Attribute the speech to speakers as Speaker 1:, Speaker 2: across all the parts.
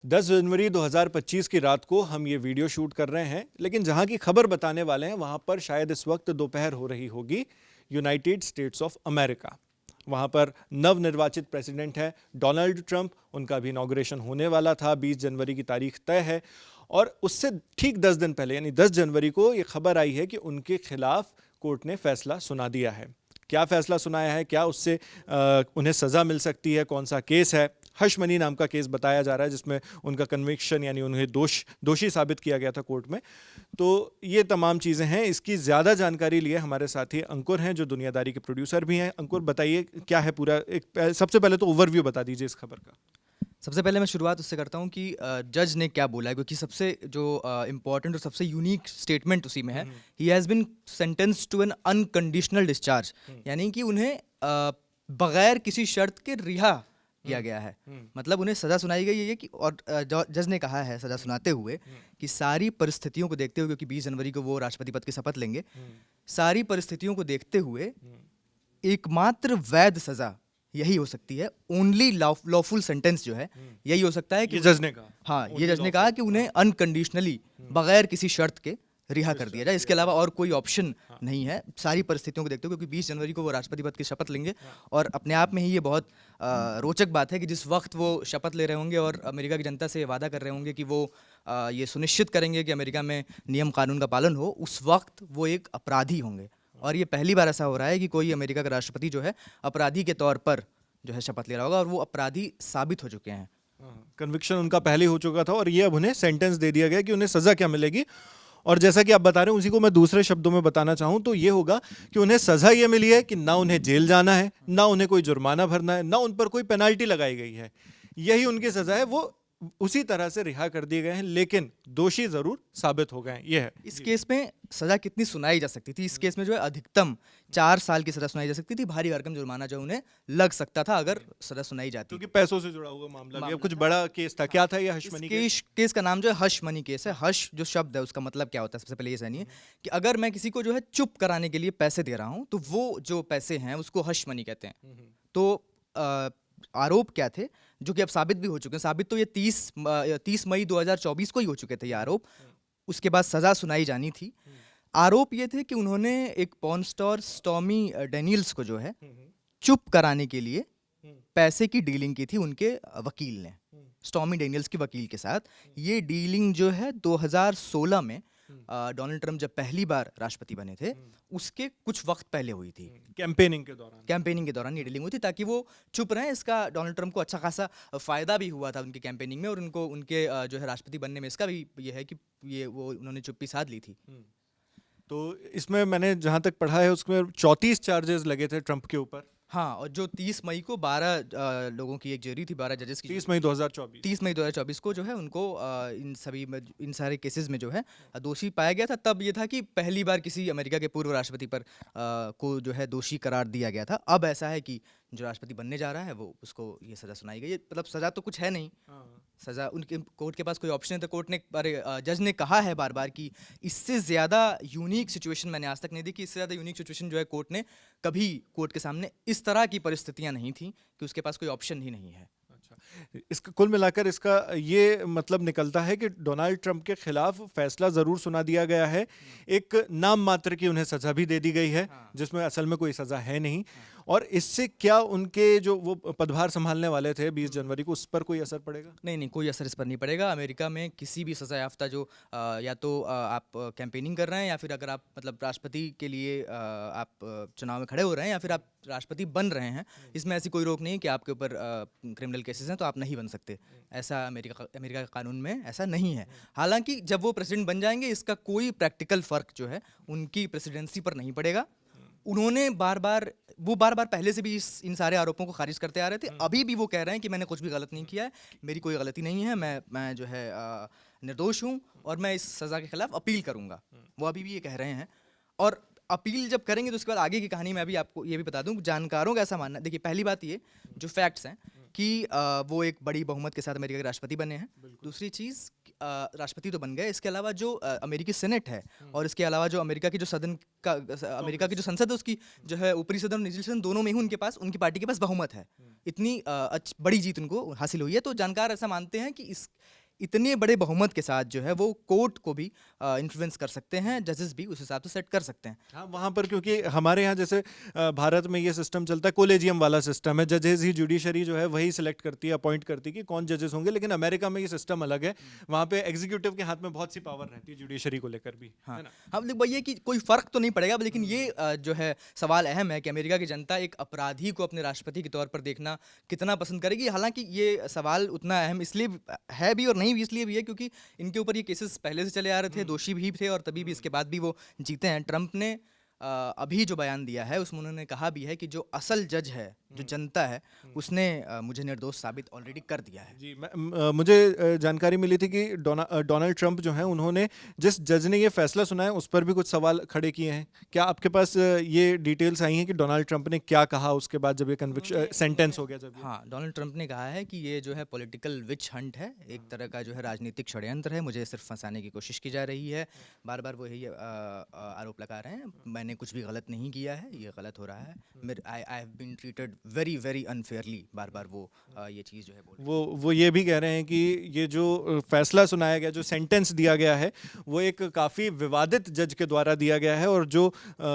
Speaker 1: 10 जनवरी 2025 की रात को हम ये वीडियो शूट कर रहे हैं, लेकिन जहां की खबर बताने वाले हैं वहां पर शायद इस वक्त दोपहर हो रही होगी यूनाइटेड स्टेट्स ऑफ अमेरिका। वहां पर नवनिर्वाचित प्रेसिडेंट है डोनाल्ड ट्रंप। उनका भी इनॉग्रेशन होने वाला था, 20 जनवरी की तारीख तय है। और उससे ठीक 10 दिन पहले यानी 10 जनवरी को ये खबर आई है कि उनके खिलाफ कोर्ट ने फैसला सुना दिया है। क्या फैसला सुनाया है, क्या उससे उन्हें सज़ा मिल सकती है, कौन सा केस है? हश मनी नाम का केस बताया जा रहा है जिसमें उनका कन्विक्शन यानी उन्हें दोषी साबित किया गया था कोर्ट में। तो ये तमाम चीज़ें हैं। इसकी ज़्यादा जानकारी लिए हमारे साथी अंकुर हैं जो दुनियादारी के प्रोड्यूसर भी हैं। अंकुर, बताइए क्या है पूरा, सबसे पहले तो ओवरव्यू बता दीजिए इस खबर का।
Speaker 2: सबसे पहले मैं शुरुआत उससे करता हूँ कि जज ने क्या बोला है, क्योंकि सबसे जो इम्पोर्टेंट और सबसे यूनिक स्टेटमेंट उसी में है। He has been sentenced to an unconditional discharge, यानी कि उन्हें बगैर किसी शर्त के रिहा किया गया है। मतलब उन्हें सज़ा सुनाई गई है कि, और जज ने कहा है सज़ा सुनाते हुए कि सारी परिस्थितियों को देखते हुए, क्योंकि 20 जनवरी को वो राष्ट्रपति पद की शपथ लेंगे, सारी परिस्थितियों को देखते हुए एकमात्र वैध सज़ा यही हो सकती है। ओनली लॉफुल सेंटेंस जो है यही हो सकता है कि
Speaker 1: ये जज ने कहा।
Speaker 2: हाँ, ये जज ने कहा कि उन्हें अनकंडीशनली बगैर किसी शर्त के रिहा कर दिया जाए। इसके अलावा और कोई ऑप्शन नहीं है सारी परिस्थितियों को देखते हुए, क्योंकि 20 जनवरी को वो राष्ट्रपति पद की शपथ लेंगे। और अपने आप में ही ये बहुत रोचक बात है कि जिस वक्त वो शपथ ले रहे होंगे और अमेरिका की जनता से वादा कर रहे होंगे कि वो ये सुनिश्चित करेंगे कि अमेरिका में नियम कानून का पालन हो, उस वक्त वो एक अपराधी होंगे। और ये पहली बार ऐसा हो रहा है कि कोई अमेरिका का राष्ट्रपति जो है अपराधी के तौर पर जो है शपथ ले रहा होगा, और वो अपराधी साबित हो चुके हैं।
Speaker 1: कन्विक्शन उनका पहले हो चुका था और ये अब उन्हें सेंटेंस दे दिया गया कि उन्हें सज़ा क्या मिलेगी। और जैसा कि आप बता रहे हैं उसी को मैं दूसरे शब्दों में बताना चाहूं तो ये होगा कि उन्हें सज़ा ये मिली है कि ना उन्हें जेल जाना है, ना उन्हें कोई जुर्माना भरना है, ना उन पर कोई पेनाल्टी लगाई गई है। यही उनकी सज़ा है। वो उसी तरह से रिहा कर दिए गए हैं, लेकिन दोषी जरूर साबित हो गए हैं। ये है
Speaker 2: इस केस में सजा कितनी सुनाई जा सकती थी? इस केस में जो है अधिकतम 4 साल की सजा सुनाई जा सकती थी। भारी भरकम जुर्माना जो उन्हें लग सकता था अगर सजा सुनाई जाती।
Speaker 1: क्योंकि पैसों से जुड़ा हुआ मामला भी, अब कुछ बड़ा केस था। क्या था ये हश मनी केस?
Speaker 2: केस का नाम जो है हश मनी केस है। हश जो शब्द है उसका मतलब क्या होता है, सबसे पहले ये जानिए कि अगर मैं किसी को जो है चुप कराने के लिए पैसे दे रहा हूँ तो वो जो पैसे हैं उसको हश मनी कहते हैं। तो आरोप क्या थे जो कि अब साबित भी हो चुके हैं। साबित तो ये 30 मई 2024 को ही हो चुके थे ये आरोप। उसके बाद सजा सुनाई जानी थी। आरोप ये थे कि उन्होंने एक पॉर्न स्टार स्टॉर्मी डेनियल्स को जो है चुप कराने के लिए पैसे की डीलिंग की थी उनके वकील ने, स्टॉर्मी डेनियल्स के वकील के साथ। ये डीलिंग जो है 2016 में डोनाल्ड ट्रंप जब पहली बार राष्ट्रपति बने थे उसके कुछ वक्त पहले हुई थी। कैंपेनिंग के दौरान ये डीलिंग हुई थी ताकि वो चुप रहें। इसका डोनाल्ड ट्रंप को अच्छा खासा फायदा भी हुआ था उनकी कैंपेनिंग में, और उनको उनके जो है राष्ट्रपति बनने में इसका भी ये है कि ये वो उन्होंने चुप्पी साध ली थी।
Speaker 1: तो इसमें मैंने जहां तक पढ़ा है उसमें 34 चार्जेस लगे थे ट्रंप के ऊपर।
Speaker 2: हाँ, और जो 30 मई को 12 लोगों की एक जूरी थी, 12 जजेस की।
Speaker 1: 30 मई 2024।
Speaker 2: 30 मई 2024 को जो है उनको इन सारे केसेस में जो है दोषी पाया गया था। तब ये था कि पहली बार किसी अमेरिका के पूर्व राष्ट्रपति पर को जो है दोषी करार दिया गया था। अब ऐसा है कि जो राष्ट्रपति बनने जा रहा है वो उसको ये सज़ा सुनाई गई है। मतलब सज़ा तो कुछ है नहीं, सज़ा उनके कोर्ट के पास कोई ऑप्शन है। तो कोर्ट ने जज ने कहा है बार बार कि इससे ज़्यादा यूनिक सिचुएशन मैंने आज तक नहीं देखी। इससे ज़्यादा यूनिक सिचुएशन जो है कोर्ट ने कभी कोर्ट के सामने इस तरह की परिस्थितियां नहीं थी कि उसके पास कोई ऑप्शन ही नहीं है।
Speaker 1: इसका कुल मिलाकर इसका ये मतलब निकलता है कि डोनाल्ड ट्रंप के खिलाफ फैसला जरूर सुना दिया गया है। एक नाम मात्र की उन्हें सजा भी दे दी गई है, जिसमें असल में कोई सजा है नहीं। और इससे क्या उनके जो वो पदभार संभालने वाले थे 20 जनवरी को, उस पर कोई असर पड़ेगा?
Speaker 2: नहीं, कोई असर इस पर नहीं पड़ेगा। अमेरिका में किसी भी सजा याफ्ता जो या तो आप कैंपेनिंग कर रहे हैं, या फिर अगर आप मतलब राष्ट्रपति के लिए आप चुनाव में खड़े हो रहे हैं, या फिर आप राष्ट्रपति बन रहे हैं, इसमें ऐसी कोई रोक नहीं है कि आपके ऊपर क्रिमिनल केसेस हैं तो आप नहीं बन सकते। ऐसा अमेरिका के कानून में ऐसा नहीं है। हालांकि जब वो प्रेसिडेंट बन जाएंगे इसका कोई प्रैक्टिकल फ़र्क जो है उनकी प्रेसिडेंसी पर नहीं पड़ेगा। उन्होंने बार बार पहले से भी इन सारे आरोपों को खारिज करते आ रहे थे। अभी भी वो कह रहे हैं कि मैंने कुछ भी गलत नहीं किया है, मेरी कोई गलती नहीं है, मैं जो है निर्दोष हूँ और मैं इस सज़ा के खिलाफ अपील करूँगा। वो अभी भी ये कह रहे हैं। और अपील जब करेंगे तो उसके बाद आगे की कहानी मैं अभी आपको ये भी बता दूं। जानकारों का ऐसा मानना है, देखिए पहली बात ये जो फैक्ट्स हैं कि वो एक बड़ी बहुमत के साथ अमेरिका के राष्ट्रपति बने हैं। दूसरी चीज़ राष्ट्रपति तो बन गए, इसके अलावा जो अमेरिकी सेनेट है और इसके अलावा जो अमेरिका की जो सदन का अमेरिका की जो संसद है उसकी जो है ऊपरी सदन और निचली सदन दोनों में ही उनके पास उनकी पार्टी के पास बहुमत है। इतनी बड़ी जीत उनको हासिल हुई है। तो जानकार ऐसा मानते हैं कि इस इतने बड़े बहुमत के साथ जो है वो कोर्ट को भी इन्फ्लुएंस कर सकते हैं, जजेस भी उस हिसाब से सेट कर सकते हैं।
Speaker 1: हाँ, वहाँ पर क्योंकि हमारे यहाँ जैसे भारत में ये सिस्टम चलता है, कोलेजियम वाला सिस्टम है, जजेस ही जुडिशरी जो है वही सिलेक्ट करती है, अपॉइंट करती है कि कौन जजेस होंगे। लेकिन अमेरिका में ये सिस्टम अलग है, वहाँ पे एग्जीक्यूटिव के हाथ में बहुत सी पावर रहती है जुडिशरी को लेकर भी।
Speaker 2: हाँ
Speaker 1: है ना?
Speaker 2: हाँ, लेकिन वही है कि कोई फर्क तो नहीं पड़ेगा, लेकिन ये जो है सवाल अहम है कि अमेरिका की जनता एक अपराधी को अपने राष्ट्रपति के तौर पर देखना कितना पसंद करेगी। हालांकि ये सवाल उतना अहम इसलिए है भी और नहीं भी इसलिए भी है क्योंकि इनके ऊपर ये केसेस पहले से चले आ रहे थे, दोषी भी थे और तभी भी इसके बाद भी वो जीते हैं। ट्रंप ने अभी जो बयान दिया है उसमें उन्होंने कहा भी है कि जो असल जज है, जो जनता है, उसने मुझे निर्दोष साबित ऑलरेडी कर दिया है।
Speaker 1: जी, मुझे जानकारी मिली थी कि डोनाल्ड ट्रंप जो हैं उन्होंने जिस जज ने ये फैसला सुनाया उस पर भी कुछ सवाल खड़े किए हैं। क्या आपके पास ये डिटेल्स आई हैं कि डोनाल्ड ट्रंप ने क्या कहा उसके बाद जब ये कन्विक्शन सेंटेंस हो गया? जब
Speaker 2: हाँ, डोनाल्ड ट्रंप ने कहा है कि ये जो है पॉलिटिकल विच हंट है, एक तरह का जो है राजनीतिक षड्यंत्र है, मुझे सिर्फ फंसाने की कोशिश की जा रही है। बार बार वो यही आरोप लगा रहे हैं, मैंने कुछ भी गलत नहीं किया है, ये गलत हो रहा है, मेरे I have been treated very very unfairly, बार बार वो ये चीज़ जो है
Speaker 1: वो ये भी कह रहे हैं कि ये जो फैसला सुनाया गया, जो सेंटेंस दिया गया है, वो एक काफ़ी विवादित जज के द्वारा दिया गया है और जो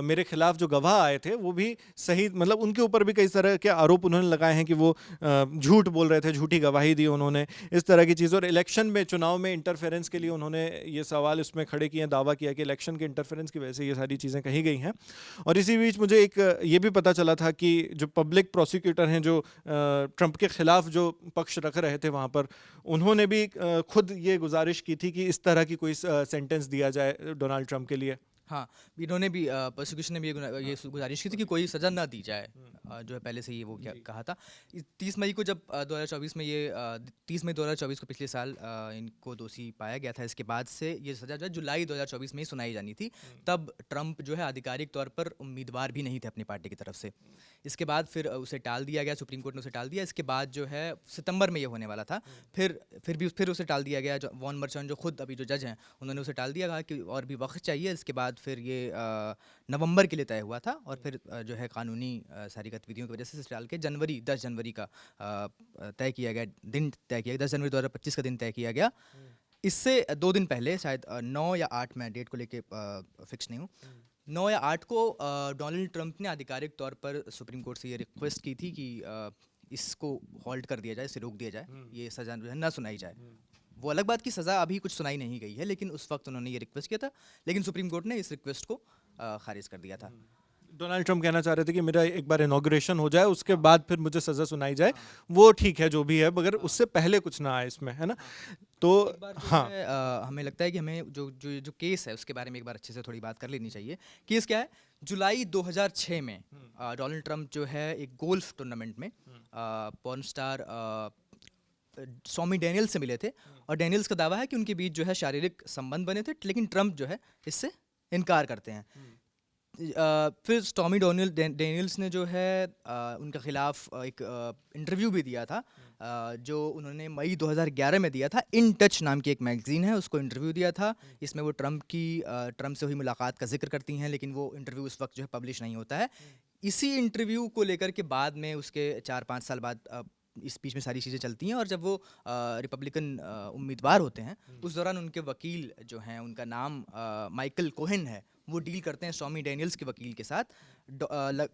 Speaker 1: मेरे खिलाफ जो गवाह आए थे वो भी सही, मतलब उनके ऊपर भी कई तरह के आरोप उन्होंने लगाए हैं कि वो झूठ बोल रहे थे, झूठी गवाही दी उन्होंने, इस तरह की चीज़। और इलेक्शन में, चुनाव में इंटरफेरेंस के लिए उन्होंने ये सवाल इसमें खड़े किए, दावा किया कि इलेक्शन के इंटरफेरेंस की वजह से ये सारी चीज़ें कही गई हैं। और इसी बीच मुझे एक ये भी पता चला था कि जो पब्लिक प्रोसिक्यूटर हैं, जो ट्रंप के खिलाफ जो पक्ष रख रहे थे वहाँ पर, उन्होंने भी खुद ये गुजारिश की थी कि इस तरह की कोई सेंटेंस दिया जाए डोनाल्ड ट्रंप के लिए।
Speaker 2: हाँ, इन्होंने भी प्रोसिक्यूशन ने भी ये गुजारिश की थी कि कोई सज़ा ना दी जाए, जो है पहले से ये वो क्या कहा था। 30 मई को जब 2024 में ये 30 मई 2024 को पिछले साल इनको दोषी पाया गया था, इसके बाद से ये सज़ा जो है जुलाई 2024 में ही सुनाई जानी थी। तब ट्रंप जो है आधिकारिक तौर पर उम्मीदवार भी नहीं थे अपनी पार्टी की तरफ से। इसके बाद फिर उसे टाल दिया गया, सुप्रीम कोर्ट ने उसे टाल दिया। इसके बाद जो है सितंबर में ये होने वाला था, फिर उसे टाल दिया गया। जो वॉन मर्चेंट जो खुद अभी जो जज हैं उन्होंने उसे टाल दिया, कहा कि और भी वक्त चाहिए। इसके बाद फिर ये नवंबर के लिए तय हुआ था और फिर जो है कानूनी सारी गतिविधियों की वजह से इसे टाल के 10 जनवरी का तय किया गया, दिन तय किया गया, 10 जनवरी 2025 का दिन तय किया गया। इससे 2 दिन पहले शायद 9 या 8, मैं डेट को लेके फिक्स नहीं हूँ, 9 या 8 को डोनाल्ड ट्रंप ने आधिकारिक तौर पर सुप्रीम कोर्ट से ये रिक्वेस्ट की थी कि इसको हॉल्ट कर दिया जाए, इसे रोक दिया जाए, ये सज़ा जो है ना सुनाई जाए। वो अलग बात की सज़ा अभी कुछ सुनाई नहीं गई है, लेकिन उस वक्त उन्होंने ये रिक्वेस्ट किया था, लेकिन सुप्रीम कोर्ट ने इस रिक्वेस्ट को खारिज कर दिया था।
Speaker 1: डोनाल्ड ट्रंप कहना चाह रहे थे कि मेरा एक बार इनॉग्रेशन हो जाए, उसके बाद फिर मुझे सज़ा सुनाई जाए, वो ठीक है जो भी है, मगर उससे पहले कुछ ना आए इसमें, है ना? तो हाँ,
Speaker 2: हमें लगता है कि हमें जो केस है उसके बारे में एक बार अच्छे से थोड़ी बात कर लेनी चाहिए। केस क्या है? जुलाई 2006 में डोनाल्ड ट्रंप जो है एक गोल्फ टूर्नामेंट में पॉर्न स्टार स्टॉर्मी डैनियल्स से मिले थे और डैनियल्स का दावा है कि उनके बीच जो है शारीरिक संबंध बने थे, लेकिन ट्रंप जो है इससे इनकार करते हैं। फिर स्टॉर्मी डैनियल्स ने जो है उनके खिलाफ एक इंटरव्यू भी दिया था, जो उन्होंने मई 2011 में दिया था। इन टच नाम की एक मैगजीन है, उसको इंटरव्यू दिया था। इसमें वो ट्रंप से हुई मुलाकात का जिक्र करती हैं, लेकिन वो इंटरव्यू उस वक्त जो है पब्लिश नहीं होता है। इसी इंटरव्यू को लेकर के बाद में उसके 4-5 साल बाद इस बीच में सारी चीज़ें चलती हैं और जब वो रिपब्लिकन उम्मीदवार होते हैं उस दौरान उनके वकील जो हैं, उनका नाम माइकल कोहेन है, वो डील करते हैं स्टॉर्मी डैनियल्स के वकील के साथ।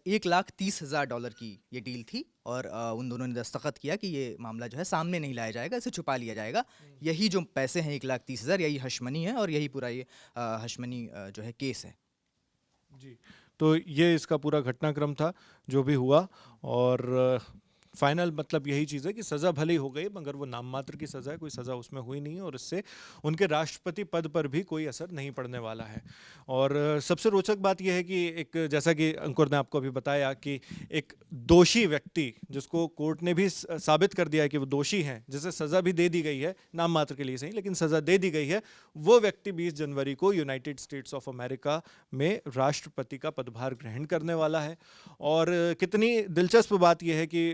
Speaker 2: $1,30,000 की ये डील थी और उन दोनों ने दस्तखत किया कि ये मामला जो है सामने नहीं लाया जाएगा, इसे छुपा लिया जाएगा। यही जो पैसे हैं 1,30,000, यही हशमनी है और यही पूरा ये हशमनी जो है केस है।
Speaker 1: जी, तो ये इसका पूरा घटनाक्रम था जो भी हुआ और फाइनल मतलब यही चीज़ है कि सज़ा भले ही हो गई, मगर वो नाम मात्र की सज़ा है, कोई सज़ा उसमें हुई नहीं है और इससे उनके राष्ट्रपति पद पर भी कोई असर नहीं पड़ने वाला है। और सबसे रोचक बात यह है कि एक, जैसा कि अंकुर ने आपको अभी बताया, कि एक दोषी व्यक्ति जिसको कोर्ट ने भी साबित कर दिया है कि वो दोषी हैं, जिसे सज़ा भी दे दी गई है, नाम मात्र के लिए सही लेकिन सज़ा दे दी गई है, वो व्यक्ति 20 जनवरी को यूनाइटेड स्टेट्स ऑफ अमेरिका में राष्ट्रपति का पदभार ग्रहण करने वाला है। और कितनी दिलचस्प बात यह है कि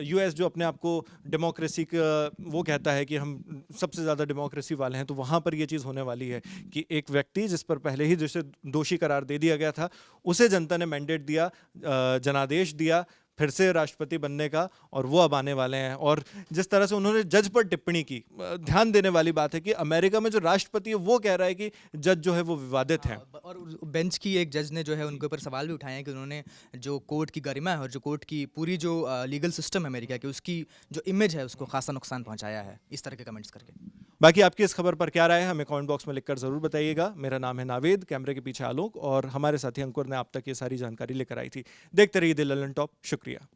Speaker 1: यूएस जो अपने आप को डेमोक्रेसी का वो कहता है कि हम सबसे ज़्यादा डेमोक्रेसी वाले हैं, तो वहाँ पर ये चीज़ होने वाली है कि एक व्यक्ति जिस पर पहले ही जिसे दोषी करार दे दिया गया था, उसे जनता ने मैंडेट दिया, जनादेश दिया फिर से राष्ट्रपति बनने का, और वो अब आने वाले हैं। और जिस तरह से उन्होंने जज पर टिप्पणी की, ध्यान देने वाली बात है कि अमेरिका में जो राष्ट्रपति है वो कह रहा है कि जज जो है वो विवादित हैं।
Speaker 2: और बेंच की एक जज ने जो है उनके ऊपर सवाल भी उठाए हैं कि उन्होंने जो कोर्ट की गरिमा है और जो कोर्ट की पूरी जो लीगल सिस्टम है अमेरिका की, उसकी जो इमेज है उसको खासा नुकसान पहुंचाया है, इस तरह के कमेंट्स करके।
Speaker 1: बाकी आपकी इस खबर पर क्या राय है, हमें कमेंट बॉक्स में लिखकर जरूर बताइएगा। मेरा नाम है नावेद, कैमरे के पीछे आलोक, और हमारे साथी अंकुर ने आप तक ये सारी जानकारी लेकर आई थी। देखते रहिए द ललन टॉप। शुक्रिया।